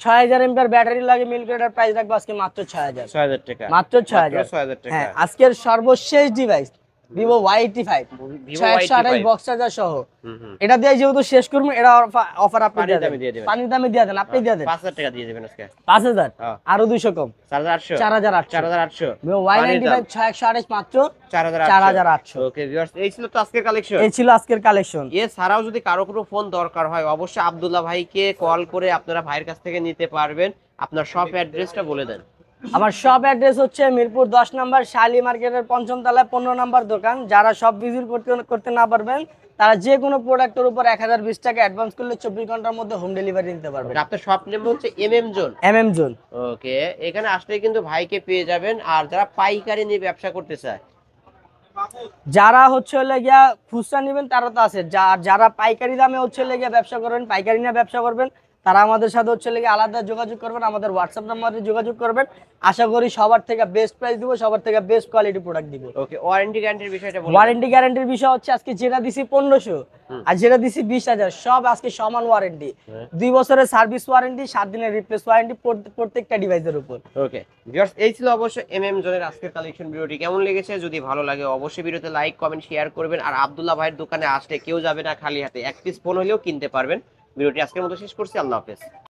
6000 ampere battery লাগে মিল করে এটার প্রাইস রাখবো আজকে মাত্র 6000। 6000 টাকা। মাত্র 6000 টাকা। হ্যাঁ, আজকের সর্বশেষ device Vivo Y85 Vivo Y85 628 box charger সহ। হুম। এটা দিয়ে যেহেতু শেষ করবো, এটা অফার আপনি পানির দিয়ে দামে দিয়ে দেন। দিবেন। পানির দামে দিয়ে দেন, আপনি দিয়ে দেন। 5000 টাকা দিয়ে দিবেন আজকে। 5000 হ্যাঁ। আরো 200 কম, 4800 4800। 4800 Vivo Y95 628 মাত্র 4800। 4800। ওকে ভিউয়ার্স, এই ছিল তো আজকের কালেকশন। এই ছিল আজকের কালেকশন। এছাড়াও যদি কারো কোনো ফোন দরকার হয় অবশ্যই আব্দুল্লাহ ভাইকে কল করে আপনারা ভাইয়ের কাছ থেকে নিতে পারবেন। আপনার শপ অ্যাড্রেসটা বলে দেন। আমার শপ অ্যাড্রেস হচ্ছে মিরপুর 10 নম্বর শালি মার্কেটের 5ম তলায় 15 নম্বর দোকান। যারা সব ভিজিট করতে না পারবেন তারা যে কোনো প্রোডাক্টের উপর 1020 টাকা অ্যাডভান্স করলে 24 ঘন্টার মধ্যে হোম ডেলিভারি নিতে পারবেন। আপনার শপ নেম হচ্ছে MM zone. MM zone. Okay, এখানে আসলে কিন্তু ভাইকে পেয়ে যাবেন। আর যারা পাইকারি নিয়ে ব্যবসা করতে চায়, যারা হচ্ছে গিয়া খুচরা নেবেন তারা তো আছে, যারা পাইকারি দামে হচ্ছে গিয়া ব্যবসা করবেন, পাইকারি নিয়ে ব্যবসা করবেন, তারা আমাদের সাথে হচ্ছে গিয়ে আলাদা যোগাযোগ করবেন, আমাদের হোয়াটসঅ্যাপ নাম্বারে যোগাযোগ করবেন। আশা করি সবার থেকে বেস্ট প্রাইস দিব, সবার থেকে বেস্ট কোয়ালিটি প্রোডাক্ট দিব। ওকে, ওয়ারেন্টি গ্যারান্টির বিষয়টা বলুন। ওয়ারেন্টি গ্যারান্টির বিষয় হচ্ছে আজকে যেটা দিছি 1500 আর যেটা দিছি 20000 সব আজকে সমান ওয়ারেন্টি। 2 বছরের সার্ভিস ওয়ারেন্টি, 7 দিনের রিপ্লেস ওয়ারেন্টি প্রত্যেকটা ডিভাইসের উপর। ওকে ভিউয়ার্স, এই ছিল অবশ্যই এমএম জোনের আজকের কালেকশন। ভিডিওটি কেমন লেগেছে? যদি ভালো লাগে অবশ্যই ভিডিওতে লাইক কমেন্ট শেয়ার করবেন। আর আব্দুল্লাহ ভাইয়ের দোকানে আসলে কেউ যাবে না খালি হাতে, এক পিস ফোন হলেও কিনতে পারবেন। ভিডিওটি আজকের মতো শেষ করছি, আল্লাহ হাফেজ।